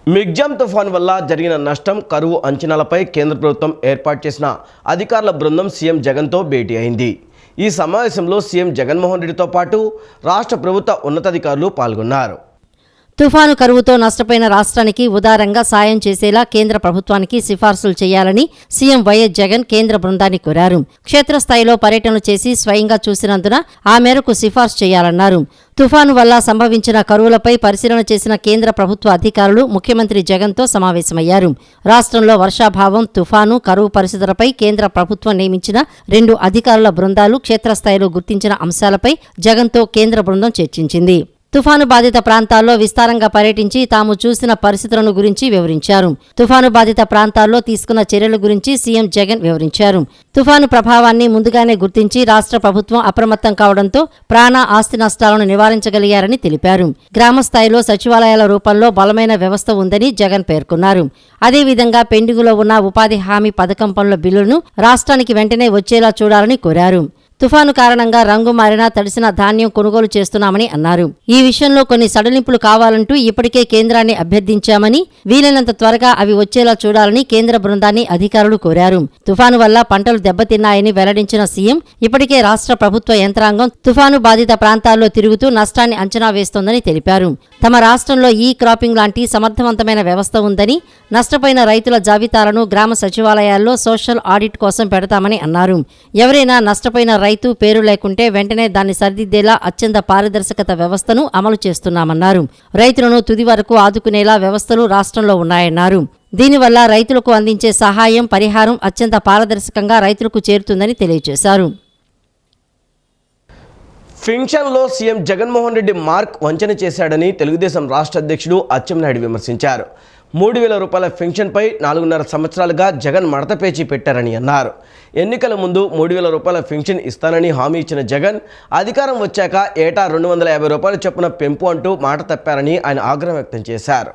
మిగ్జామ్ తుఫాన్ వల్ల జరిగిన నష్టం, కరువు అంచనాలపై కేంద్ర ప్రభుత్వం ఏర్పాటు చేసిన అధికారుల బృందం సీఎం జగన్తో భేటీ అయింది. ఈ సమావేశంలో సీఎం జగన్మోహన్ రెడ్డితో పాటు రాష్ట్ర ప్రభుత్వ ఉన్నతాధికారులు పాల్గొన్నారు. తుఫాను కరువుతో నష్టపోయిన రాష్ట్రానికి ఉదారంగా సాయం చేసేలా కేంద్ర ప్రభుత్వానికి సిఫార్సులు చేయాలని సీఎం వైఎస్ జగన్ కేంద్ర బృందాన్ని కోరారు. క్షేత్రస్థాయిలో పర్యటనలు చేసి స్వయంగా చూసినందున ఆ మేరకు సిఫార్సు చేయాలన్నారు. తుఫాను వల్ల సంభవించిన కరువులపై పరిశీలన చేసిన కేంద్ర ప్రభుత్వ అధికారులు ముఖ్యమంత్రి జగన్తో సమావేశమయ్యారు. రాష్ట్రంలో వర్షాభావం, తుఫాను, కరువు పరిస్థితులపై కేంద్ర ప్రభుత్వం నియమించిన 2 అధికారుల బృందాలు క్షేత్రస్థాయిలో గుర్తించిన అంశాలపై జగన్తో కేంద్ర బృందం చర్చించింది. తుఫాను బాధిత ప్రాంతాల్లో విస్తారంగా పర్యటించి తాము చూసిన పరిస్థితులను గురించి వివరించారు. తుఫాను బాధిత ప్రాంతాల్లో తీసుకున్న చర్యల గురించి సీఎం జగన్ వివరించారు. తుఫాను ప్రభావాన్ని ముందుగానే గుర్తించి రాష్ట్ర ప్రభుత్వం అప్రమత్తం కావడంతో ప్రాణ, ఆస్తి నష్టాలను నివారించగలిగారని తెలిపారు. గ్రామ స్థాయిలో సచివాలయాల రూపంలో బలమైన వ్యవస్థ ఉందని జగన్ పేర్కొన్నారు. అదేవిధంగా పెండింగులో ఉన్న ఉపాధి హామీ పథకం పనుల బిల్లులను రాష్ట్రానికి వెంటనే వచ్చేలా చూడాలని కోరారు. తుఫాను కారణంగా రంగు మారిన తడిసిన ధాన్యం కొనుగోలు చేస్తున్నామని అన్నారు. ఈ విషయంలో కొన్ని సడలింపులు కావాలంటూ ఇప్పటికే కేంద్రాన్ని అభ్యర్థించామని, వీలైనంత త్వరగా అవి వచ్చేలా చూడాలని కేంద్ర బృందాన్ని అధికారులు కోరారు. తుఫాను వల్ల పంటలు దెబ్బతిన్నాయని వెల్లడించిన సీఎం ఇప్పటికే రాష్ట్ర ప్రభుత్వ యంత్రాంగం తుఫాను బాధిత ప్రాంతాల్లో తిరుగుతూ నష్టాన్ని అంచనా వేస్తోందని తెలిపారు. తమ రాష్ట్రంలో ఈ క్రాపింగ్ లాంటి సమర్థవంతమైన వ్యవస్థ ఉందని, నష్టపోయిన రైతుల జాబితాలను గ్రామ సచివాలయాల్లో సోషల్ ఆడిట్ కోసం పెడతామని అన్నారు. ఎవరైనా నష్టపోయిన రైతు పేరు లేకుంటే వెంటనే దాన్ని సరిదిద్దేలా అత్యంత పారదర్శకత వ్యవస్థను అమలు చేస్తున్నామన్నారు. రైతులను తుది వరకు ఆదుకునేలా వ్యవస్థలు రాష్ట్రంలో ఉన్నాయన్నారు. దీనివల్ల రైతులకు అందించే సహాయం, పరిహారం అత్యంత పారదర్శకంగా రైతులకు చేరుతుందని తెలియజేశారు. ఫింక్షన్లో సీఎం జగన్మోహన్ రెడ్డి మార్క్ వంచన చేశాడని తెలుగుదేశం రాష్ట్ర అధ్యక్షుడు అచ్చెన్నాయుడు విమర్శించారు. 3,000 రూపాయల ఫింక్షన్పై 4.5 సంవత్సరాలుగా జగన్ మడతపేచి పెట్టారని అన్నారు. ఎన్నికల ముందు 3,000 రూపాయల ఫింక్షన్ ఇస్తానని హామీ ఇచ్చిన జగన్ అధికారం వచ్చాక ఏటా 250 రూపాయల చొప్పున పెంపు అంటూ మాట తప్పారని ఆయన ఆగ్రహం వ్యక్తం చేశారు.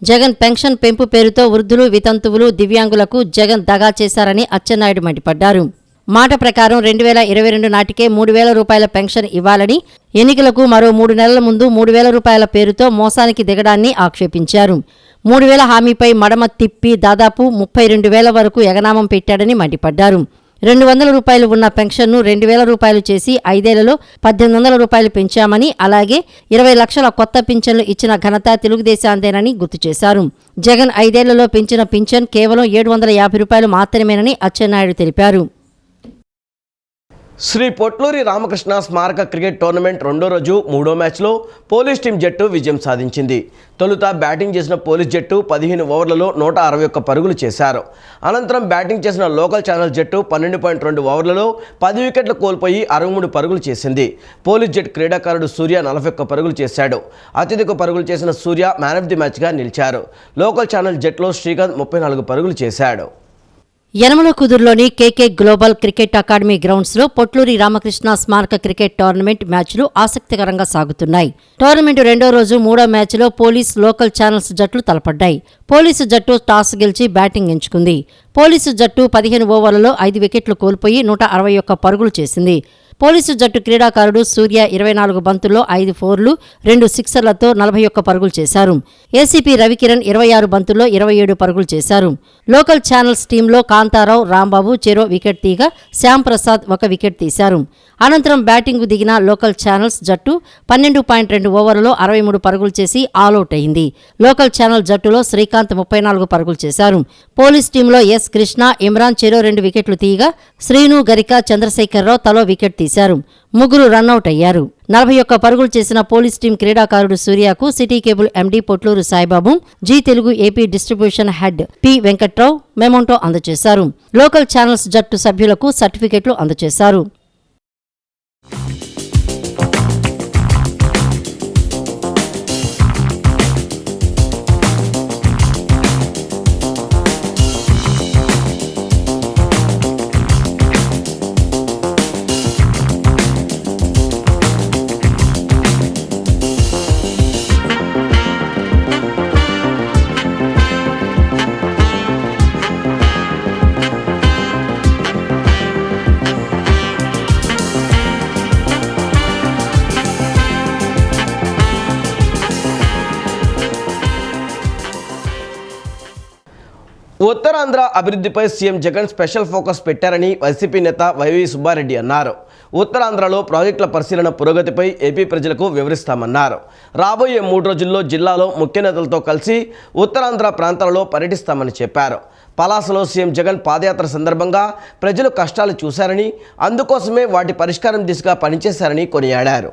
జగన్ పెన్షన్ పెంపు పేరుతో వృద్ధులు, వితంతువులు, దివ్యాంగులకు జగన్ దగా చేశారని అచ్చెన్నాయుడు మండిపడ్డారు. మాట ప్రకారం 2022 నాటికే 3,000 రూపాయల పెన్షన్ ఇవ్వాలని, ఎన్నికలకు మరో 3 నెలల ముందు 3,000 రూపాయల పేరుతో మోసానికి దిగడాన్ని ఆక్షేపించారు. 3,000 హామీపై మడమ తిప్పి దాదాపు 32,000 వరకు ఎగనామం పెట్టాడని మండిపడ్డారు. 200 రూపాయలు ఉన్న పెన్షన్ను 2,000 రూపాయలు చేసి 5 ఏళ్లలో 1,800 రూపాయలు పెంచామని, అలాగే 20 లక్షల కొత్త పింఛన్లు ఇచ్చిన ఘనత తెలుగుదేశాందేనని గుర్తు చేశారు. జగన్ 5 ఏళ్లలో పెంచిన పింఛన్ కేవలం 750 రూపాయలు మాత్రమేనని అచ్చెన్నాయుడు తెలిపారు. శ్రీ పొట్లూరి రామకృష్ణ స్మారక క్రికెట్ టోర్నమెంట్ 2వ రోజు 3వ మ్యాచ్లో పోలీస్ టీం జట్టు విజయం సాధించింది. తొలుత బ్యాటింగ్ చేసిన పోలీస్ జట్టు 15 ఓవర్లలో 161 పరుగులు చేశారు. అనంతరం బ్యాటింగ్ చేసిన లోకల్ ఛానల్ జట్టు 12.2 ఓవర్లలో 10 వికెట్లు కోల్పోయి 63 పరుగులు చేసింది. పోలీస్ జట్టు క్రీడాకారుడు సూర్య 41 పరుగులు చేశాడు. అత్యధిక పరుగులు చేసిన సూర్య మ్యాన్ ఆఫ్ ది మ్యాచ్గా నిలిచారు. లోకల్ ఛానల్ జట్టులో శ్రీకాంత్ 34 పరుగులు చేశాడు. యనమలకుదురులోని కేకే గ్లోబల్ క్రికెట్ అకాడమీ గ్రౌండ్స్లో పొట్లూరి రామకృష్ణ స్మారక క్రికెట్ టోర్నమెంట్ మ్యాచ్లు ఆసక్తికరంగా సాగుతున్నాయి. టోర్నమెంట్ 2వ రోజు 3వ మ్యాచ్లో పోలీస్, లోకల్ ఛానల్స్ జట్లు తలపడ్డాయి. పోలీసు జట్టు టాస్ గెలిచి బ్యాటింగ్ ఎంచుకుంది. పోలీసు జట్టు 15 ఓవర్లలో 5 వికెట్లు కోల్పోయి 161 పరుగులు చేసింది. పోలీసు జట్టు క్రీడాకారుడు సూర్య 24 బంతుల్లో 5 ఫోర్లు, 2 సిక్సర్లతో 41 పరుగులు చేశారు. ఏసీపీ రవికిరణ్ 26 బంతుల్లో 27 పరుగులు చేశారు. లోకల్ ఛానల్స్ టీంలో కాంతారావు, రాంబాబు చెరో వికెట్ తీగా శ్యాంప్రసాద్ 1 వికెట్ తీశారు. అనంతరం బ్యాటింగ్కు దిగిన లోకల్ ఛానల్స్ జట్టు 12.2 ఓవర్లలో 63 పరుగులు చేసి ఆలౌట్ అయింది. లోకల్ ఛానల్ జట్టులో శ్రీకాంత్ 34 పరుగులు చేశారు. పోలీస్ టీంలో ఎస్ కృష్ణ, ఇమ్రాన్ చెరో 2 వికెట్లు తీయగా శ్రీను, గరిక, చంద్రశేఖరరావు తలో వికెట్ తీశారు. ముగ్గురు రన్అట్ అయ్యారు. 41 పరుగులు చేసిన పోలీస్ టీం క్రీడాకారుడు సూర్యకు city cable MD Potluru Saibabu, Zee Telugu AP distribution head P Venkatrao memento అందజేశారు. లోకల్ ఛానల్స్ జట్టు సభ్యులకు సర్టిఫికెట్లు అందజేశారు. ఉత్తరాంధ్ర అభివృద్ధిపై సీఎం జగన్ స్పెషల్ ఫోకస్ పెట్టారని వైసీపీ నేత వైవి సుబ్బారెడ్డి అన్నారు. ఉత్తరాంధ్రలో ప్రాజెక్టుల పరిశీలన పురోగతిపై ఏపీ ప్రజలకు వివరిస్తామన్నారు. రాబోయే 3 రోజుల్లో జిల్లాలో ముఖ్య నేతలతో కలిసి ఉత్తరాంధ్ర ప్రాంతాలలో పర్యటిస్తామని చెప్పారు. పలాసలో సీఎం జగన్ పాదయాత్ర సందర్భంగా ప్రజలు కష్టాలు చూశారని, అందుకోసమే వాటి పరిష్కారం దిశగా పనిచేశారని కొనియాడారు.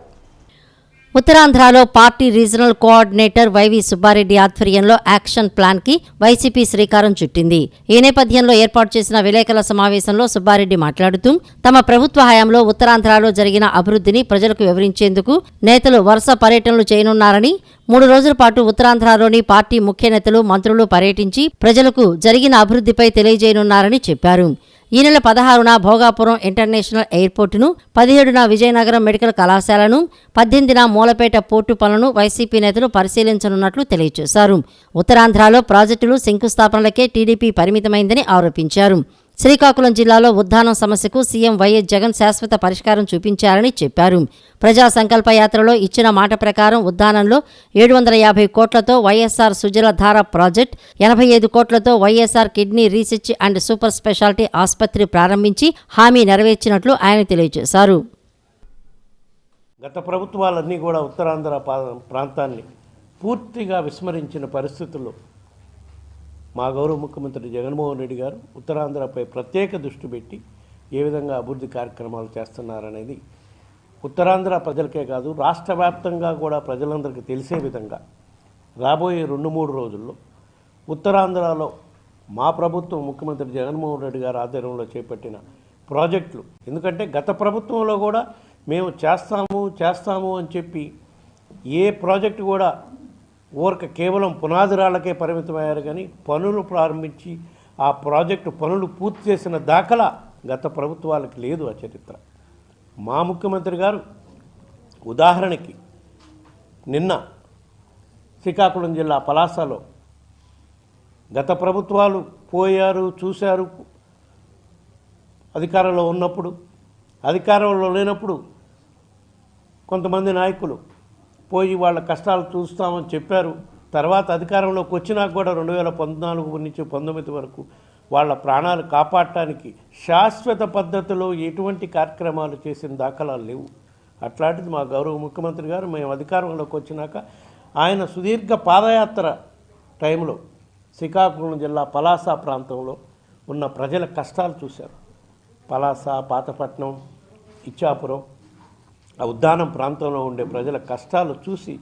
ఉత్తరాంధ్రలో party regional coordinator YV Subba Reddy ఆధ్వర్యంలో యాక్షన్ ప్లాన్ కి వైసీపీ శ్రీకారం చుట్టింది. ఈ నేపథ్యంలో ఏర్పాటు చేసిన విలేకరుల సమావేశంలో సుబ్బారెడ్డి మాట్లాడుతూ తమ ప్రభుత్వ హయాంలో ఉత్తరాంధ్రలో జరిగిన అభివృద్ధిని ప్రజలకు వివరించేందుకు నేతలు వరుస పర్యటనలు చేయనున్నారని, 3 రోజుల పాటు ఉత్తరాంధ్రలోని పార్టీ ముఖ్య నేతలు, మంత్రులు పర్యటించి ప్రజలకు జరిగిన అభివృద్ధిపై తెలియజేయనున్నారని చెప్పారు. ఈ నెల 16న భోగాపురం ఇంటర్నేషనల్ ఎయిర్పోర్టును, 17న విజయనగరం మెడికల్ కళాశాలను, 18న మూలపేట పోర్టు పనులను వైసీపీ నేతలు పరిశీలించనున్నట్లు తెలియజేశారు. ఉత్తరాంధ్రలో ప్రాజెక్టులు శంకుస్థాపనలకే టీడీపీ పరిమితమైందని ఆరోపించారు. శ్రీకాకుళం జిల్లాలో ఉద్దానం సమస్యకు సీఎం వైఎస్ జగన్ శాశ్వత పరిష్కారం చూపించారని చెప్పారు. ప్రజా సంకల్ప యాత్రలో ఇచ్చిన మాట ప్రకారం ఉద్దానంలో 750 కోట్లతో వైఎస్ఆర్ సుజల ధార ప్రాజెక్ట్, 85 కోట్లతో YSR kidney research and super speciality ఆసుపత్రి ప్రారంభించి హామీ నెరవేర్చినట్లు ఆయన తెలియజేశారు. గత ప్రభుత్వాలన్నీ కూడా ఉత్తరాంధ్ర ప్రాంతాన్ని పూర్తిగా విస్మరించిన పరిస్థితుల్లో మా గౌరవ ముఖ్యమంత్రి జగన్మోహన్ రెడ్డి గారు ఉత్తరాంధ్రపై ప్రత్యేక దృష్టి పెట్టి ఏ విధంగా అభివృద్ధి కార్యక్రమాలు చేస్తున్నారనేది ఉత్తరాంధ్ర ప్రజలకే కాదు రాష్ట్ర వ్యాప్తంగా కూడా ప్రజలందరికీ తెలిసే విధంగా రాబోయే 2-3 రోజుల్లో ఉత్తరాంధ్రలో మా ప్రభుత్వం ముఖ్యమంత్రి జగన్మోహన్ రెడ్డి గారు ఆధ్వర్యంలో చేపట్టిన ప్రాజెక్టులు, ఎందుకంటే గత ప్రభుత్వంలో కూడా మేము చేస్తాము అని చెప్పి ఏ ప్రాజెక్టు కూడా ఊరక కేవలం పునాది రాళ్లకే పరిమితమయ్యారు. కానీ పనులు ప్రారంభించి ఆ ప్రాజెక్టు పనులు పూర్తి చేసిన దాఖలా గత ప్రభుత్వాలకు లేదు. ఆ చరిత్ర మా ముఖ్యమంత్రి గారు ఉదాహరణకి నిన్న శ్రీకాకుళం జిల్లా పలాసలో గత ప్రభుత్వాలు పోయారు, చూశారు. అధికారంలో ఉన్నప్పుడు, అధికారంలో లేనప్పుడు కొంతమంది నాయకులు పోయి వాళ్ళ కష్టాలు చూస్తామని చెప్పారు. తర్వాత అధికారంలోకి వచ్చినాక కూడా 2014 నుంచి 19 వరకు వాళ్ళ ప్రాణాలు కాపాడటానికి శాశ్వత పద్ధతిలో ఎటువంటి కార్యక్రమాలు చేసిన దాఖలాలు లేవు. అట్లాంటిది మా గౌరవ ముఖ్యమంత్రి గారు మేము అధికారంలోకి వచ్చినాక ఆయన సుదీర్ఘ పాదయాత్ర టైంలో శ్రీకాకుళం జిల్లా పలాస ప్రాంతంలో ఉన్న ప్రజల కష్టాలు చూశారు. పలాస, పాతపట్నం, ఇచ్చాపురం, ఆ ఉద్దానం ప్రాంతంలో ఉండే ప్రజల కష్టాలు చూసి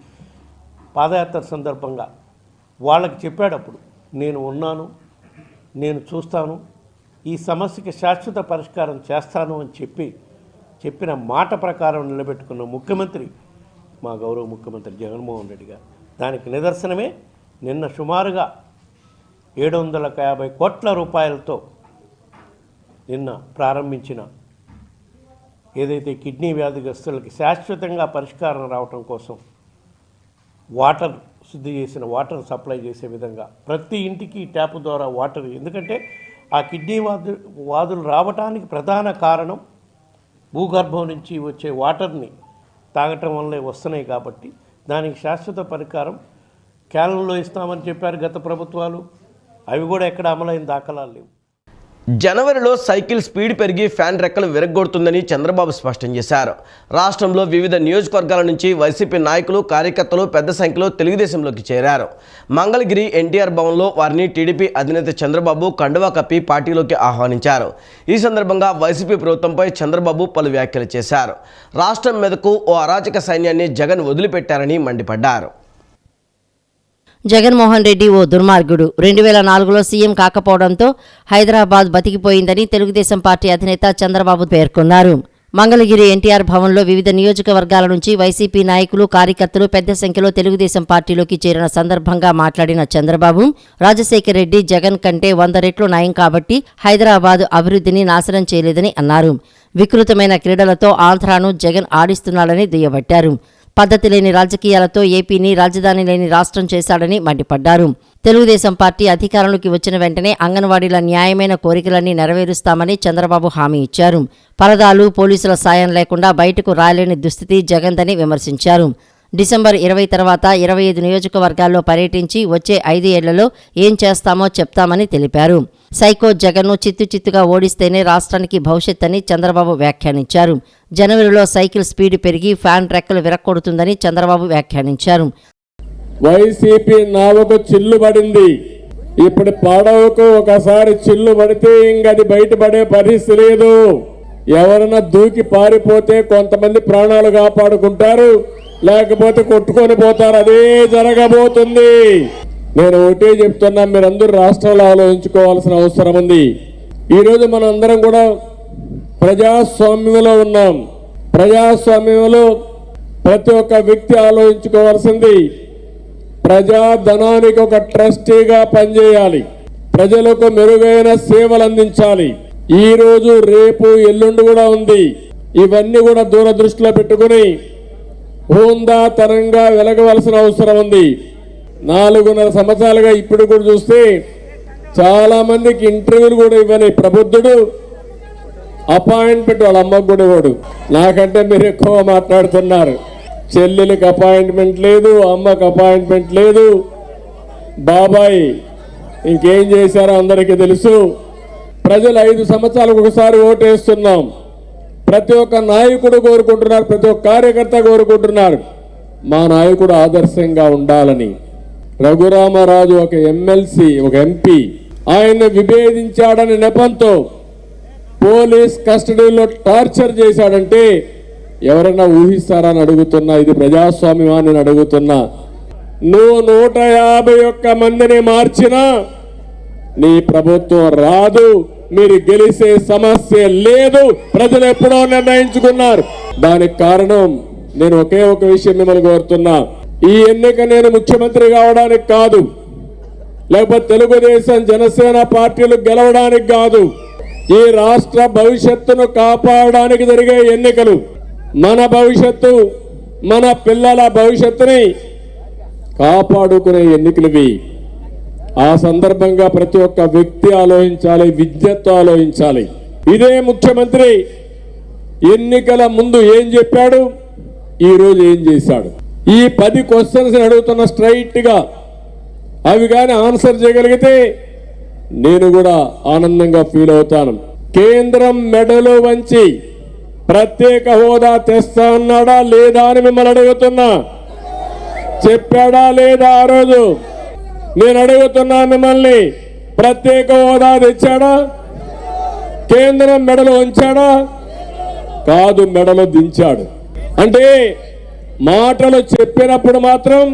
పాదయాత్ర సందర్భంగా వాళ్ళకి చెప్పేటప్పుడు నేను ఉన్నాను, నేను చూస్తాను, ఈ సమస్యకి శాశ్వత పరిష్కారం చేస్తాను అని చెప్పిన మాట ప్రకారం నిలబెట్టుకున్న ముఖ్యమంత్రి మా గౌరవ ముఖ్యమంత్రి జగన్మోహన్ రెడ్డి గారు. దానికి నిదర్శనమే నిన్న సుమారుగా 750 కోట్ల రూపాయలతో నిన్న ప్రారంభించిన ఏదైతే కిడ్నీ వ్యాధిగ్రస్తులకి శాశ్వతంగా పరిష్కారం రావటం కోసం వాటర్ శుద్ధి చేసిన వాటర్ సప్లై చేసే విధంగా ప్రతి ఇంటికి ట్యాప్ ద్వారా వాటర్, ఎందుకంటే ఆ కిడ్నీ వ్యాధులు రావటానికి ప్రధాన కారణం భూగర్భం నుంచి వచ్చే వాటర్ని తాగటం వల్లే వస్తున్నాయి. కాబట్టి దానికి శాశ్వత పరిష్కారం క్యాన్లలో ఇస్తామని చెప్పారు గత ప్రభుత్వాలు. అవి కూడా ఎక్కడ అమలైన దాఖలాలు లేవు. జనవరిలో సైకిల్ స్పీడ్ పెరిగి ఫ్యాన్ రెక్కలు విరగ్గొడుతుందని చంద్రబాబు స్పష్టం చేశారు. రాష్ట్రంలో వివిధ నియోజకవర్గాల నుంచి వైసీపీ నాయకులు, కార్యకర్తలు పెద్ద సంఖ్యలో తెలుగుదేశంలోకి చేరారు. మంగళగిరి ఎన్టీఆర్ భవన్లో వారిని టీడీపీ అధినేత చంద్రబాబు కండువా కప్పి పార్టీలోకి ఆహ్వానించారు. ఈ సందర్భంగా వైసీపీ ప్రభుత్వంపై చంద్రబాబు పలు వ్యాఖ్యలు చేశారు. రాష్ట్రం మీదకు ఓ అరాచక సైన్యాన్ని జగన్ వదిలిపెట్టారని మండిపడ్డారు. జగన్మోహన్ రెడ్డి ఓ దుర్మార్గుడు. 2004లో సీఎం కాకపోవడంతో హైదరాబాద్ బతికిపోయిందని తెలుగుదేశం పార్టీ అధినేత చంద్రబాబు పేర్కొన్నారు. మంగళగిరి ఎన్టీఆర్ భవన్లో వివిధ నియోజకవర్గాల నుంచి వైసీపీ నాయకులు, కార్యకర్తలు పెద్ద సంఖ్యలో తెలుగుదేశం పార్టీలోకి చేరిన సందర్భంగా మాట్లాడిన చంద్రబాబు, రాజశేఖర్ రెడ్డి జగన్ కంటే 100 రెట్లు నయం కాబట్టి హైదరాబాద్ అభివృద్ధిని నాశనం చేయలేదని అన్నారు. వికృతమైన క్రీడలతో ఆంధ్రాను జగన్ ఆడిస్తున్నాడని దుయ్యబట్టారు. పద్ధతి లేని రాజకీయాలతో ఏపీని రాజధాని లేని రాష్ట్రం చేశాడని మండిపడ్డారు. తెలుగుదేశం పార్టీ అధికారంలోకి వచ్చిన వెంటనే అంగన్వాడీల న్యాయమైన కోరికలన్నీ నెరవేరుస్తామని చంద్రబాబు హామీ ఇచ్చారు. పరదాలు, పోలీసుల సాయం లేకుండా బయటకు రాలేని దుస్థితి జగన్దని విమర్శించారు. డిసెంబర్ 20 తర్వాత 25 నియోజకవర్గాల్లో పర్యటించి వచ్చే 5 ఏళ్లలో ఏం చేస్తామో చెప్తామని తెలిపారు. సైకో జగన్ను చిత్తుగా ఓడిస్తేనే రాష్ట్రానికి భవిష్యత్ అని చంద్రబాబు వ్యాఖ్యానించారు. జనవరిలో సైకిల్ స్పీడ్ పెరిగి ఫ్యాన్ రెక్కలు విరక్కొడుతుందని చంద్రబాబు వ్యాఖ్యానించారు. వైసీపీ నావకు చిల్లు పడింది. ఇప్పుడు పడవకు ఒకసారి చిల్లు పడితే ఇంకది బయటపడే పరిస్థితి లేదు. ఎవరైనా దూకి పారిపోతే కొంతమంది ప్రాణాలు కాపాడుకుంటారు, లేకపోతే కొట్టుకొని పోతారు. అదే జరగబోతుంది. నేను ఒకటే చెప్తున్నా, మీరందరూ రాష్ట్రాలు ఆలోచించుకోవాల్సిన అవసరం ఉంది. ఈరోజు మనం అందరం కూడా ప్రజాస్వామ్యంలో ఉన్నాం. ప్రజాస్వామ్యంలో ప్రతి ఒక్క వ్యక్తి ఆలోచించుకోవాల్సింది, ప్రజాధనానికి ఒక ట్రస్టీగా పనిచేయాలి, ప్రజలకు మెరుగైన సేవలు అందించాలి. ఈ రోజు రేపు ఎల్లుండి కూడా ఉంది. ఇవన్నీ కూడా దూరదృష్టిలో పెట్టుకుని హోందాతనంగా వెలగవలసిన అవసరం ఉంది. 4.5 సంవత్సరాలుగా ఇప్పుడు కూడా చూస్తే చాలా మందికి ఇంటర్వ్యూలు కూడా ఇవ్వని ప్రబుద్ధుడు అపాయింట్మెంట్ వాళ్ళ అమ్మకు కూడా ఇవ్వడు. నాకంటే మీరు ఎక్కువ మాట్లాడుతున్నారు. చెల్లెలకి అపాయింట్మెంట్ లేదు, అమ్మకు అపాయింట్మెంట్ లేదు. బాబాయ్ ఇంకేం చేశారో అందరికీ తెలుసు. ప్రజలు 5 సంవత్సరాలకు ఒకసారి ఓటేస్తున్నాం. ప్రతి ఒక్క నాయకుడు కోరుకుంటున్నారు, ప్రతి ఒక్క కార్యకర్త కోరుకుంటున్నారు మా నాయకుడు ఆదర్శంగా ఉండాలని. రఘురామరాజు ఒక ఎమ్మెల్సీ, ఒక ఎంపీ, ఆయన్ని విభేదించాడని నెపంతో పోలీస్ కస్టడీలో టార్చర్ చేశాడంటే ఎవరైనా ఊహిస్తారని అడుగుతున్నా. ఇది ప్రజాస్వామ్యమా అని అడుగుతున్నా. నువ్వు 151 మందిని మార్చినా నీ ప్రభుత్వం రాదు, మీరు గెలిచే సమస్య లేదు. ప్రజలు ఎప్పుడో నిర్ణయించుకున్నారు. దానికి కారణం నేను ఒకే ఒక విషయం మిమ్మల్ని కోరుతున్నా. ఈ ఎన్నిక నేను ముఖ్యమంత్రి కావడానికి కాదు, లేకపోతే తెలుగుదేశం జనసేన పార్టీలు గెలవడానికి కాదు. ఈ రాష్ట్ర భవిష్యత్తును కాపాడడానికి జరిగే ఎన్నికలు. మన భవిష్యత్తు, మన పిల్లల భవిష్యత్తుని కాపాడుకునే ఎన్నికలు. ఆ సందర్భంగా ప్రతి ఒక్క వ్యక్తి ఆలోచించాలి, విద్యతో ఆలోచించాలి. ఇదే ముఖ్యమంత్రి ఎన్నికల ముందు ఏం చెప్పాడు, ఈ రోజు ఏం చేశాడు. ఈ 10 క్వశ్చన్స్ అడుగుతున్న స్ట్రైట్ గా అవి కానీ ఆన్సర్ చేయగలిగితే నేను కూడా ఆనందంగా ఫీల్ అవుతాను. కేంద్రం మెడలు వంచి ప్రత్యేక హోదా తెస్తా అన్నాడా లేదా అని మిమ్మల్ని అడుగుతున్నా. చెప్పాడా లేదా? ఆ రోజు నేను అడుగుతున్నా మిమ్మల్ని, ప్రత్యేక హోదా తెచ్చాడా? కేంద్రం మెడలు వంచాడా? కాదు, మెడలు దించాడు. అంటే మాటలు చెప్పినప్పుడు మాత్రం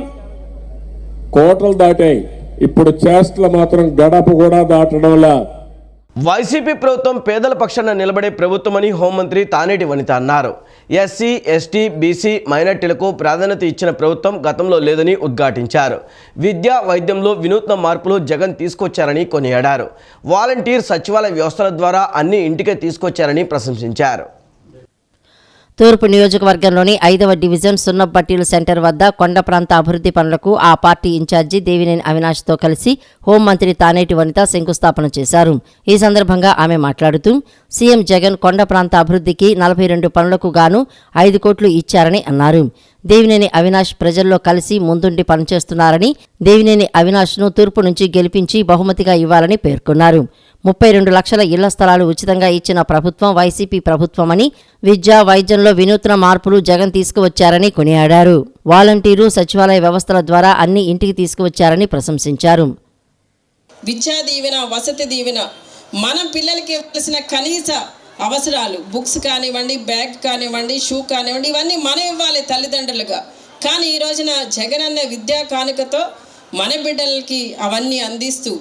కోటలు దాటాయి, ఇప్పుడు చేష్టలు మాత్రం గడప కూడా దాటడంలా. వైసీపీ ప్రభుత్వం పేదల పక్షాన నిలబడే ప్రభుత్వమని హోంమంత్రి తానేటి వనిత అన్నారు. ఎస్సీ, ఎస్టీ, బీసీ, మైనార్టీలకు ప్రాధాన్యత ఇచ్చిన ప్రభుత్వం గతంలో లేదని ఉద్ఘాటించారు. విద్య, వైద్యంలో వినూత్న మార్పులు జగన్ తీసుకొచ్చారని కొనియాడారు. వాలంటీర్ సచివాలయ వ్యవస్థల ద్వారా అన్ని ఇంటికే తీసుకొచ్చారని ప్రశంసించారు. తూర్పు నియోజకవర్గంలోని 5వ డివిజన్ సున్నపట్టీలు సెంటర్ వద్ద కొండ ప్రాంత అభివృద్ధి పనులకు ఆ పార్టీ ఇన్ఛార్జి దేవినేని అవినాష్తో కలిసి హోంమంత్రి తానేటి వనిత శంకుస్థాపన చేశారు. ఈ సందర్భంగా ఆమె మాట్లాడుతూ సీఎం జగన్ కొండ ప్రాంత అభివృద్ధికి 42 పనులకు గాను 5 కోట్లు ఇచ్చారని అన్నారు. దేవినేని అవినాష్ ప్రజల్లో కలిసి ముందుండి పనిచేస్తున్నారని, దేవినేని అవినాష్ను తూర్పు నుంచి గెలిపించి బహుమతిగా ఇవ్వాలని పేర్కొన్నారు. 32 లక్షల ఇళ్ల స్థలాలు ఉచితంగా ఇచ్చిన ప్రభుత్వం వైసీపీ ప్రభుత్వమని, విద్య, వైద్యంలో వినూత్న మార్పులు జగన్ తీసుకువచ్చారని కొనియాడారు. వాలంటీరు సచివాలయ వ్యవస్థల ద్వారా అన్ని ఇంటికి తీసుకువచ్చారని ప్రశంసించారు. విద్యా దీవెన, వసతి దీవెన, మన పిల్లలకి ఇవ్వాల్సిన కనీస అవసరాలు, బుక్స్ కానివ్వండి, బ్యాగ్ కానివ్వండి, షూ కానివ్వండి, ఇవన్నీ మనం ఇవ్వాలి తల్లిదండ్రులుగా. కానీ ఈ రోజున జగన్ అన్న విద్యా కానుకతో మన బిడ్డలకి అవన్నీ అందిస్తూ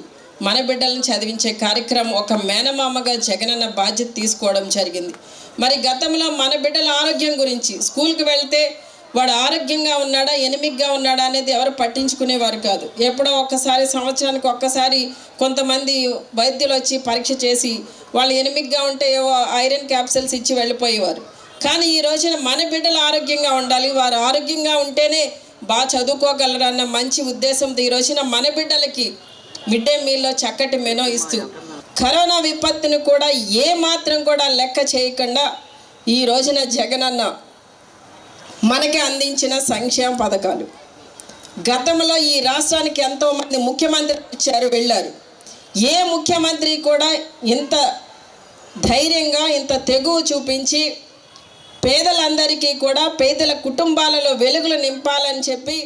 మన బిడ్డలను చదివించే కార్యక్రమం ఒక మేనమామగా జగనన్న బాధ్యత తీసుకోవడం జరిగింది. మరి గతంలో మన బిడ్డల ఆరోగ్యం గురించి, స్కూల్కి వెళ్తే వాడు ఆరోగ్యంగా ఉన్నాడా, ఎనిమిగ్గా ఉన్నాడా అనేది ఎవరు పట్టించుకునేవారు కాదు. ఎప్పుడో ఒక్కసారి, సంవత్సరానికి ఒక్కసారి కొంతమంది వైద్యులు వచ్చి పరీక్ష చేసి వాళ్ళు ఎనిమిగ్గా ఉంటే ఐరన్ క్యాప్సూల్స్ ఇచ్చి వెళ్ళిపోయేవారు. కానీ ఈ రోజున మన బిడ్డలు ఆరోగ్యంగా ఉండాలి, వారు ఆరోగ్యంగా ఉంటేనే బాగా చదువుకోగలరు అన్న మంచి ఉద్దేశంతో ఈ రోజున మన బిడ్డలకి మిడ్ డే మీల్లో చక్కటి మెనూ ఇస్తూ, కరోనా విపత్తును కూడా ఏ మాత్రం కూడా లెక్క చేయకుండా ఈ రోజున జగనన్న మనకి అందించిన సంక్షేమ పథకాలు. గతంలో ఈ రాష్ట్రానికి ఎంతోమంది ముఖ్యమంత్రులు వచ్చారు, వెళ్ళారు. ఏ ముఖ్యమంత్రి కూడా ఇంత ధైర్యంగా, ఇంత తెగువ చూపించి పేదలందరికీ కూడా పేదల కుటుంబాలలో వెలుగులు నింపాలని చెప్పి.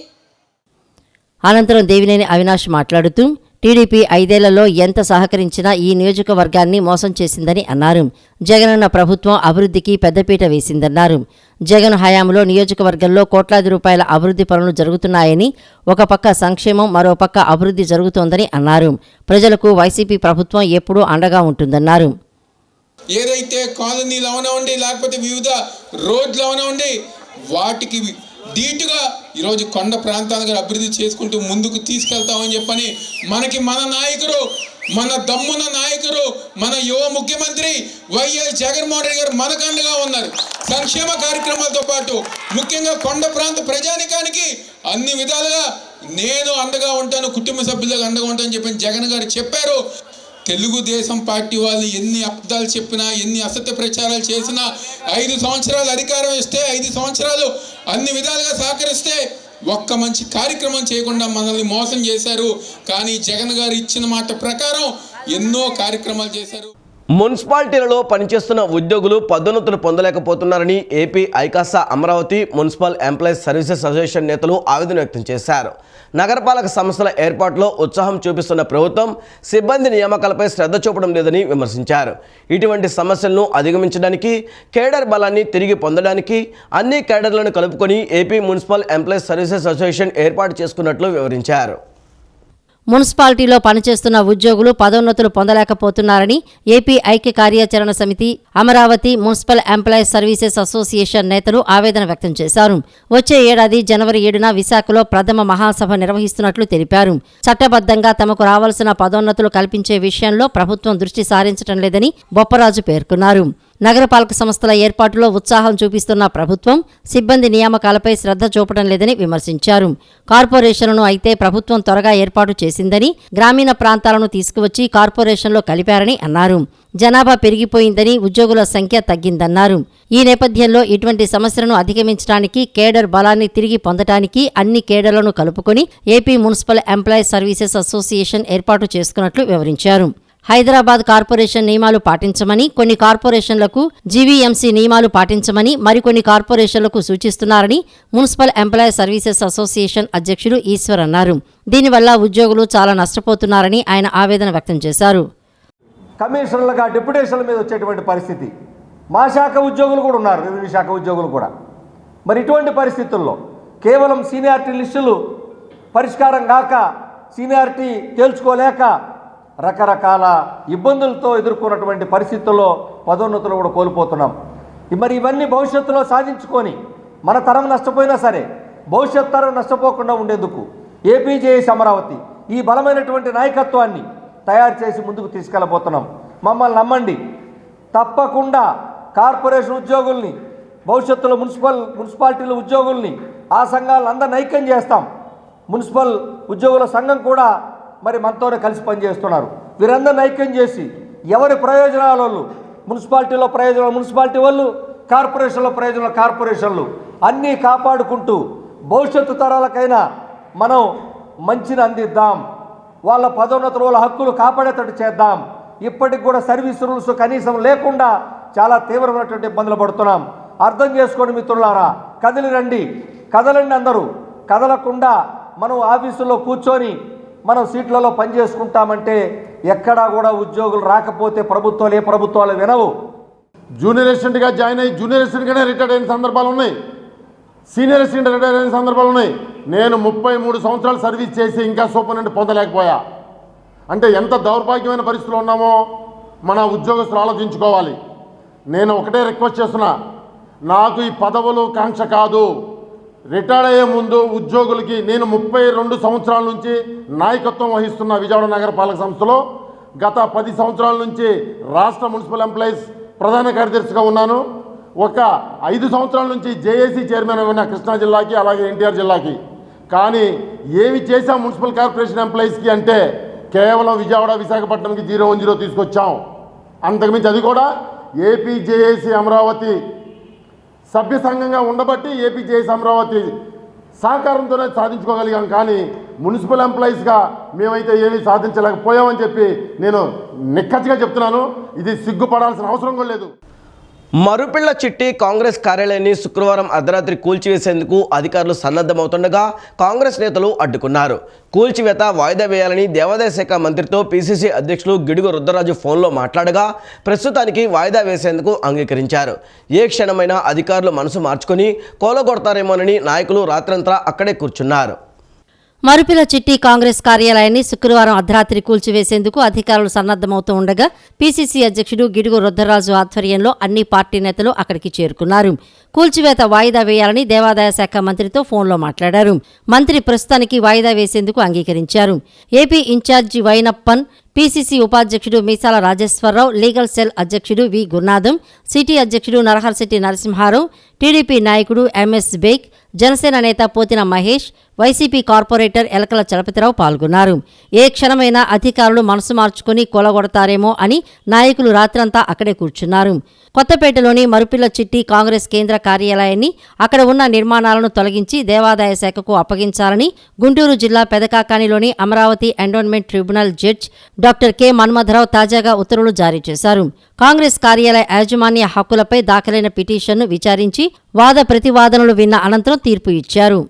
అనంతరం దేవినేని అవినాష్ మాట్లాడుతూ టీడీపీ 5 ఏళ్లలో ఎంత సహకరించినా ఈ నియోజకవర్గాన్ని మోసం చేసిందని అన్నారు. జగనన్న ప్రభుత్వం అభివృద్ధికి పెద్దపీట వేసిందన్నారు. జగన్ హయాంలో నియోజకవర్గంలో కోట్లాది రూపాయల అభివృద్ధి పనులు జరుగుతున్నాయని, ఒక పక్క సంక్షేమం, మరో పక్క అభివృద్ధి జరుగుతోందని అన్నారు. ప్రజలకు వైసీపీ ప్రభుత్వం ఎప్పుడూ అండగా ఉంటుందన్నారు. ఏదైతే కాలనీలు అవనివ్వండి, లేకపోతే వివిధ రోడ్లు అవనివ్వండి, వాటికి ధీటుగా ఈరోజు కొండ ప్రాంతాలను అభివృద్ధి చేసుకుంటూ ముందుకు తీసుకెళ్తామని చెప్పని మన నాయకుడు, మన దమ్మున నాయకుడు, మన యువ ముఖ్యమంత్రి వైఎస్ జగన్మోహన్ రెడ్డి గారు మనకు అండగా ఉన్నారు. సంక్షేమ కార్యక్రమాలతో పాటు ముఖ్యంగా కొండ ప్రాంత ప్రజానికానికి అన్ని విధాలుగా నేను అండగా ఉంటాను, కుటుంబ సభ్యులకు అండగా ఉంటానని చెప్పి జగన్ గారు చెప్పారు. తెలుగుదేశం పార్టీ వాళ్ళు ఎన్ని అబద్ధాలు చెప్పినా, ఎన్ని అసత్య ప్రచారాలు చేసినా, 5 సంవత్సరాలు అధికారం ఇస్తే, 5 సంవత్సరాలు అన్ని విధాలుగా సహకరిస్తే ఒక్క మంచి కార్యక్రమం చేయకుండా మనల్ని మోసం చేశారు. కానీ జగన్ గారు ఇచ్చిన మాట ప్రకారం ఎన్నో కార్యక్రమాలు చేశారు. మున్సిపాలిటీలలో పనిచేస్తున్న ఉద్యోగులు పదోన్నతులు పొందలేకపోతున్నారని ఏపీ ఐకాసా Amaravati municipal employees services association నేతలు ఆవేదన వ్యక్తం చేశారు. నగరపాలక సంస్థల ఏర్పాటులో ఉత్సాహం చూపిస్తున్న ప్రభుత్వం సిబ్బంది నియామకాలపై శ్రద్ధ చూపడం లేదని విమర్శించారు. ఇటువంటి సమస్యలను అధిగమించడానికి, కేడర్ బలాన్ని తిరిగి పొందడానికి అన్ని కేడర్లను కలుపుకొని AP municipal employees services association ఏర్పాటు చేసుకున్నట్లు వివరించారు. మున్సిపాలిటీలో పనిచేస్తున్న ఉద్యోగులు పదోన్నతులు పొందలేకపోతున్నారని ఏపీ ఐక్య కార్యాచరణ సమితి, Amaravati municipal employees services association నేతలు ఆవేదన వ్యక్తం చేశారు. వచ్చే ఏడాది జనవరి 7న విశాఖలో ప్రథమ మహాసభ నిర్వహిస్తున్నట్లు తెలిపారు. చట్టబద్ధంగా తమకు రావాల్సిన పదోన్నతులు కల్పించే విషయంలో ప్రభుత్వం దృష్టి సారించడం లేదని బొప్పరాజు పేర్కొన్నారు. నగరపాలక సంస్థల ఏర్పాటులో ఉత్సాహం చూపిస్తున్న ప్రభుత్వం సిబ్బంది నియామకాలపై శ్రద్ధ చూపడం లేదని విమర్శించారు. కార్పొరేషన్లను అయితే ప్రభుత్వం త్వరగా ఏర్పాటు చేసిందని, గ్రామీణ ప్రాంతాలను తీసుకువచ్చి కార్పొరేషన్లో కలిపారని అన్నారు. జనాభా పెరిగిపోయిందని, ఉద్యోగుల సంఖ్య తగ్గిందన్నారు. ఈ నేపథ్యంలో ఇటువంటి సమస్యలను అధిగమించడానికి, కేడర్ బలాన్ని తిరిగి పొందడానికి అన్ని కేడర్లను కలుపుకొని AP municipal employees services association ఏర్పాటు చేసుకున్నట్లు వివరించారు. హైదరాబాద్ కార్పొరేషన్ నియమాలు పాటించమని, కొన్ని కార్పొరేషన్లకు జీవీఎంసీ నియమాలు పాటించమని మరికొన్ని కార్పొరేషన్లకు సూచిస్తున్నారని మున్సిపల్ ఎంప్లాయీస్ సర్వీసెస్ అసోసియేషన్ అధ్యక్షుడు ఈశ్వర్ అన్నారు. దీనివల్ల ఉద్యోగులు చాలా నష్టపోతున్నారని ఆయన ఆవేదన వ్యక్తం చేశారు. కమిషనర్లుగా డిప్యుటేషన్ల మీద వచ్చేటువంటి పరిస్థితి, మా శాఖ ఉద్యోగులు కూడా ఉన్నారు, రెవెన్యూ శాఖ ఉద్యోగులు కూడా. మరి ఇటువంటి పరిస్థితుల్లో కేవలం సీనియారిటీ లిస్టులు పరిష్కారం కాక, సీనియారిటీ తేల్చుకోలేక రకరకాల ఇబ్బందులతో ఎదుర్కొన్నటువంటి పరిస్థితుల్లో పదోన్నతులు కూడా కోల్పోతున్నాం. మరి ఇవన్నీ భవిష్యత్తులో సాధించుకొని మన తరం నష్టపోయినా సరే భవిష్యత్ తరం నష్టపోకుండా ఉండేందుకు ఏపీజేఎస్ అమరావతి ఈ బలమైనటువంటి నాయకత్వాన్ని తయారు చేసి ముందుకు తీసుకెళ్ళబోతున్నాం. మమ్మల్ని నమ్మండి, తప్పకుండా కార్పొరేషన్ ఉద్యోగుల్ని, భవిష్యత్తులో మున్సిపాలిటీల ఉద్యోగుల్ని, ఆ సంఘాలను అందరిని ఐక్యం చేస్తాం. మున్సిపల్ ఉద్యోగుల సంఘం కూడా మరి మనతోనే కలిసి పనిచేస్తున్నారు. వీరందరిని ఐక్యం చేసి ఎవరి ప్రయోజనాల వాళ్ళు మున్సిపాలిటీలో ప్రయోజనాలు మున్సిపాలిటీ వాళ్ళు, కార్పొరేషన్లో ప్రయోజనాలు కార్పొరేషన్లు అన్నీ కాపాడుకుంటూ భవిష్యత్తు తరాలకైనా మనం మంచిని అందిద్దాం. వాళ్ళ పదోన్నతులు, వాళ్ళ హక్కులు కాపాడేటట్టు చేద్దాం. ఇప్పటికి కూడా సర్వీస్ రూల్స్ కనీసం లేకుండా చాలా తీవ్రమైనటువంటి ఇబ్బందులు పడుతున్నాం. అర్థం చేసుకోండి మిత్రులారా, కదిలి రండి, కదలండి. అందరూ కదలకుండా మనం ఆఫీసుల్లో కూర్చొని మనం సీట్లలో పనిచేసుకుంటామంటే ఎక్కడా కూడా ఉద్యోగులు రాకపోతే ప్రభుత్వాలు, ఏ ప్రభుత్వాలు వినవు. జూనియర్ అసిస్టెంట్గా జాయిన్ అయ్యి జూనియర్ అసిస్టెంట్గానే రిటైర్డ్ అయిన సందర్భాలు ఉన్నాయి, సీనియర్ అసిస్టెంట్ రిటైర్ అయిన సందర్భాలు ఉన్నాయి. నేను 33 సంవత్సరాలు సర్వీస్ చేసి ఇంకా సూపరింటెండెంట్ పొందలేకపోయా అంటే ఎంత దౌర్భాగ్యమైన పరిస్థితులు ఉన్నామో మన ఉద్యోగస్తులు ఆలోచించుకోవాలి. నేను ఒకటే రిక్వెస్ట్ చేస్తున్నా, నాకు ఈ పదవులు కాంక్ష కాదు. రిటైర్ అయ్యే ముందు ఉద్యోగులకి నేను 32 సంవత్సరాల నుంచి నాయకత్వం వహిస్తున్న విజయవాడ నగరపాలక సంస్థలో గత 10 సంవత్సరాల నుంచి రాష్ట్ర మున్సిపల్ ఎంప్లాయీస్ ప్రధాన కార్యదర్శిగా ఉన్నాను. ఒక 5 సంవత్సరాల నుంచి జేఏసీ చైర్మన్ ఉన్న కృష్ణా జిల్లాకి, అలాగే ఎన్టీఆర్ జిల్లాకి. కానీ ఏమి చేశాం మున్సిపల్ కార్పొరేషన్ ఎంప్లాయీస్కి అంటే కేవలం విజయవాడ విశాఖపట్నంకి 010 తీసుకొచ్చాం. అంతకుమించి అది కూడా ఏపీ జేఏసీ అమరావతి సభ్య సంఘంగా ఉండబట్టి ఏపీ జేఏసీ అమరావతి సహకారంతోనే సాధించుకోగలిగాం. కానీ మున్సిపల్ ఎంప్లాయీస్గా మేమైతే ఏమీ సాధించలేకపోయామని చెప్పి నేను నిక్కచ్చిగా చెప్తున్నాను. ఇది సిగ్గుపడాల్సిన అవసరం కూడా లేదు. మరుపిళ్ల చిట్టి కాంగ్రెస్ కార్యాలయాన్ని శుక్రవారం అర్ధరాత్రి కూల్చివేసేందుకు అధికారులు సన్నద్ధమవుతుండగా కాంగ్రెస్ నేతలు అడ్డుకున్నారు. కూల్చివేత వాయిదా వేయాలని దేవాదాయ శాఖ మంత్రితో పీసీసీ అధ్యక్షులు గిడుగు రుద్రరాజు ఫోన్లో మాట్లాడగా ప్రస్తుతానికి వాయిదా వేసేందుకు అంగీకరించారు. ఏ క్షణమైనా అధికారులు మనసు మార్చుకొని కోలగొడతారేమోనని నాయకులు రాత్రంతా అక్కడే కూర్చున్నారు. మరుపిల చిట్టి కాంగ్రెస్ కార్యాలయాన్ని శుక్రవారం అర్ధరాత్రి కూల్చివేసేందుకు అధికారులు సన్నద్ధమవుతూ ఉండగా పీసీసీ అధ్యక్షుడు గిడుగు రుద్రరాజు ఆధ్వర్యంలో అన్ని పార్టీ నేతలు అక్కడికి చేరుకున్నారు. కూల్చివేత వాయిదా వేయాలని దేవాదాయ శాఖ మంత్రితో ఫోన్లో మాట్లాడారు. మంత్రి ప్రస్తుతానికి వాయిదా వేసేందుకు అంగీకరించారు. ఏపీ ఇన్ఛార్జి వైనప్పన్, పీసీసీ ఉపాధ్యక్షుడు మీసాల రాజేశ్వరరావు, లీగల్ సెల్ అధ్యక్షుడు వి గురునాథం, సిటీ అధ్యక్షుడు నరహర్శెట్టి నరసింహారావు, టీడీపీ నాయకుడు ఎంఎస్ బేగ్, జనసేన నేత పోతిన మహేష్, వైసీపీ కార్పొరేటర్ ఎలకల చలపతిరావు పాల్గొన్నారు. ఏ క్షణమైనా అధికారులు మనసు మార్చుకుని కొలగొడతారేమో అని నాయకులు రాత్రంతా అక్కడే కూర్చున్నారు. కొత్తపేటలోని మరుపిల్ల చిట్టి కాంగ్రెస్ కేంద్ర కార్యాలయాన్ని, అక్కడ ఉన్న నిర్మాణాలను తొలగించి దేవాదాయ శాఖకు అప్పగించాలని గుంటూరు జిల్లా పెదకాకానిలోని Amaravati endowment tribunal judge doctor K Manmatharao తాజాగా ఉత్తర్వులు జారీ చేశారు. కాంగ్రెస్ కార్యాలయ యాజమాన్య హక్కులపై దాఖలైన పిటిషన్ను విచారించి వాద ప్రతివాదనలు విన్న అనంతరం తీర్పు ఇచ్చారు.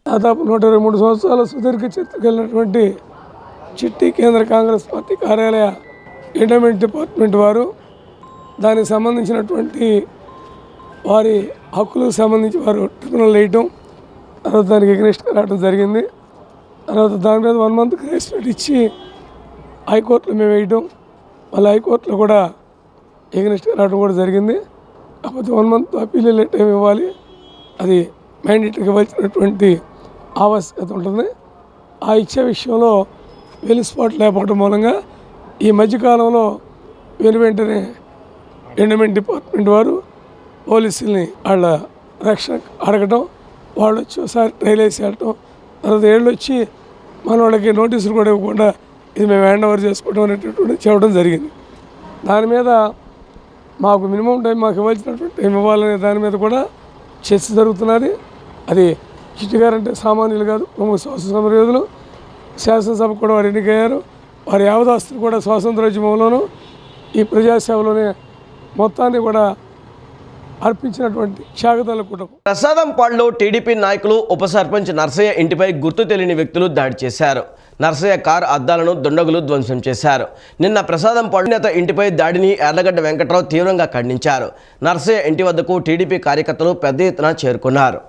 దాదాపు 123 సంవత్సరాల సుదీర్ఘ చరిత్ర కలిగినటువంటి చిట్టి కేంద్ర కాంగ్రెస్ పార్టీ కార్యాలయ ఎండోమెంట్ డిపార్ట్మెంట్ వారు దానికి సంబంధించినటువంటి వారి హక్కులకు సంబంధించి వారు ట్రిబ్యునల్ వేయటం, తర్వాత దానికి ఎగ్నెస్ట్గా రావడం జరిగింది. తర్వాత దాని మీద 1 month గ్రేస్ పీరియడ్ ఇచ్చి హైకోర్టులో మేము వేయటం, మళ్ళీ హైకోర్టులో కూడా ఎగ్నెస్ట్గా రావడం కూడా జరిగింది. కాకపోతే 1 month అప్పీల్ టైం ఇవ్వాలి, అది మ్యాండేటరీగా ఇవ్వాల్సినటువంటి ఆవశ్యకత ఉంటుంది. ఆ ఇచ్చే విషయంలో వెలుసుబాటు లేకపోవడం మూలంగా ఈ మధ్యకాలంలో వెంటనే ఎండోమెంట్ డిపార్ట్మెంట్ వారు పోలీసుల్ని వాళ్ళ రక్షణ అడగటం, వాళ్ళు వచ్చి ఒకసారి ట్రైల్ వేసి వెళ్ళటం, తర్వాత ఏళ్ళు వచ్చి మన వాళ్ళకి నోటీసులు కూడా ఇవ్వకుండా ఇది మేము హ్యాండ్ ఓవర్ చేసుకోవడం అనేటటువంటి చెప్పడం జరిగింది. దాని మీద మాకు మినిమం టైం మాకు ఇవ్వాల్సినటువంటి టైం ఇవ్వాలనే దాని మీద కూడా చర్చ జరుగుతున్నది. అది చిట్టి గారు అంటే సామాన్యులు కాదు, ప్రముఖ స్వాతంత్ర సమరయోధులు. శాసనసభ కూడా వారు ఎన్నికయ్యారు. వారి యావదాస్తులు కూడా స్వాతంత్రోద్యమంలోనూ ఈ ప్రజాసేవలోనే మొత్తాన్ని కూడా అర్పించినటువంటి త్యాగదల కుటుంబం. ప్రసాదంపాడులో టీడీపీ నాయకులు ఉప సర్పంచ్ నర్సయ్య ఇంటిపై గుర్తు తెలియని వ్యక్తులు దాడి చేశారు. నర్సయ్య కారు అద్దాలను దుండగులు ధ్వంసం చేశారు. నిన్న ప్రసాదంపాడు నేత ఇంటిపై దాడిని యార్లగడ్డ వెంకట్రావు తీవ్రంగా ఖండించారు. నర్సయ్య ఇంటి వద్దకు టీడీపీ కార్యకర్తలు పెద్ద ఎత్తున చేరుకున్నారు.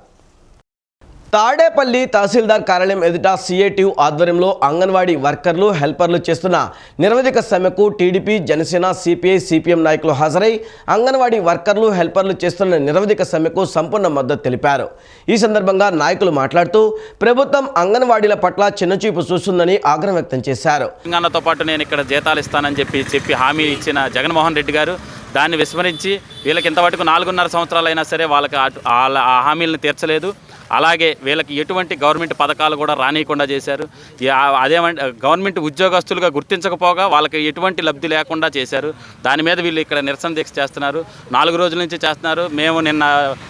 తాడేపల్లి తహసీల్దార్ కార్యాలయం ఎదుట సిఐటియు ఆధ్వర్యంలో అంగన్వాడీ వర్కర్లు, హెల్పర్లు చేస్తున్న నిరవధిక సమ్మెకు టీడీపీ, జనసేన, సిపిఐ, సిపిఎం నాయకులు హాజరై అంగన్వాడీ వర్కర్లు, హెల్పర్లు చేస్తున్న నిరవధిక సమ్మెకు సంపూర్ణ మద్దతు తెలిపారు. ఈ సందర్భంగా నాయకులు మాట్లాడుతూ ప్రభుత్వం అంగన్వాడీల పట్ల చిన్నచూపు చూస్తుందని ఆగ్రహం వ్యక్తం చేశారు. తెలంగాణతో పాటు నేను ఇక్కడ జీతాలు ఇస్తానని చెప్పి హామీ ఇచ్చిన జగన్మోహన్ రెడ్డి గారు దాన్ని విస్మరించి వీళ్ళకి ఇంతవరకు 4.5 సంవత్సరాలైనా సరే వాళ్ళకి ఆ హామీలను తీర్చలేదు. అలాగే వీళ్ళకి ఎటువంటి గవర్నమెంట్ పథకాలు కూడా రానియకుండా చేశారు. అదేమంటే గవర్నమెంట్ ఉద్యోగస్తులుగా గుర్తించకపోగా వాళ్ళకి ఎటువంటి లబ్ధి లేకుండా చేశారు. దాని మీద వీళ్ళు ఇక్కడ నిరసన దీక్ష చేస్తున్నారు. 4 రోజుల నుంచి చేస్తున్నారు. మేము నిన్న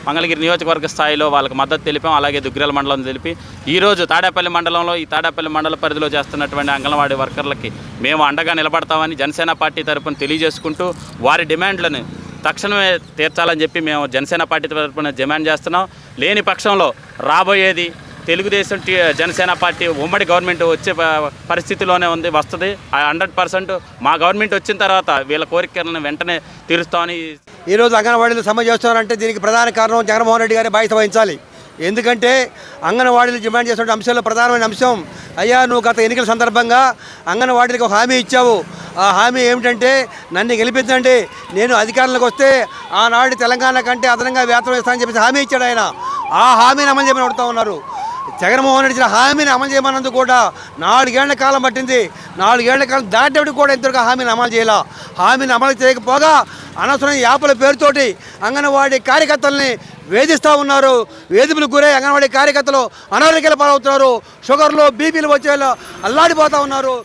మంగళగిరి నియోజకవర్గ స్థాయిలో వాళ్ళకి మద్దతు తెలిపాం. అలాగే దుగ్గిరాల మండలం తెలిపి ఈరోజు తాడేపల్లి మండలంలో ఈ తాడేపల్లి మండల పరిధిలో చేస్తున్నటువంటి అంగన్వాడీ వర్కర్లకి మేము అండగా నిలబడతామని జనసేన పార్టీ తరఫున తెలియజేసుకుంటూ వారి డిమాండ్లను తక్షణమే తీర్చాలని చెప్పి మేము జనసేన పార్టీ తరఫున డిమాండ్ చేస్తున్నాం. లేని పక్షంలో రాబోయేది తెలుగుదేశం జనసేన పార్టీ ఉమ్మడి గవర్నమెంట్ వచ్చే పరిస్థితిలోనే వస్తుంది. 100% మా గవర్నమెంట్ వచ్చిన తర్వాత వీళ్ళ కోరికలను వెంటనే తీరుస్తామని. ఈరోజు అంగన్వాడీలు సమ్మె చేస్తున్నారంటే దీనికి ప్రధాన కారణం జగన్మోహన్ రెడ్డి గారి బాధ్యత వహించాలి. ఎందుకంటే అంగన్వాడీలు డిమాండ్ చేసిన అంశాల్లో ప్రధానమైన అంశం, అయ్యా నువ్వు గత ఎన్నికల సందర్భంగా అంగన్వాడీలకు ఒక హామీ ఇచ్చావు. ఆ హామీ ఏమిటంటే నన్ను గెలిపించండి, నేను అధికారంలోకి వస్తే ఆనాడు తెలంగాణ కంటే అదనంగా వేతనం ఇస్తానని చెప్పేసి హామీ ఇచ్చాడు ఆయన. ఆ హామీని అమలు చేయమని అడుగుతూ ఉన్నారు. జగన్మోహన్ రెడ్డి ఇచ్చిన హామీని అమలు చేయమన్నందుకు కూడా 4 ఏళ్ల కాలం పట్టింది. 4 ఏళ్ల కాలం దాటేప్పుడు కూడా ఇంతవరకు హామీని అమలు చేయాల. హామీని అమలు చేయకపోగా అనవసరమైన యాపల పేరుతోటి అంగన్వాడీ కార్యకర్తల్ని వేధిస్తూ ఉన్నారు. వేధింపులకు గురై అంగన్వాడీ కార్యకర్తలు అనారోగ్యాల పాలవుతున్నారు. షుగర్లు, బీపీలు వచ్చేలా అల్లాడిపోతూ ఉన్నారు.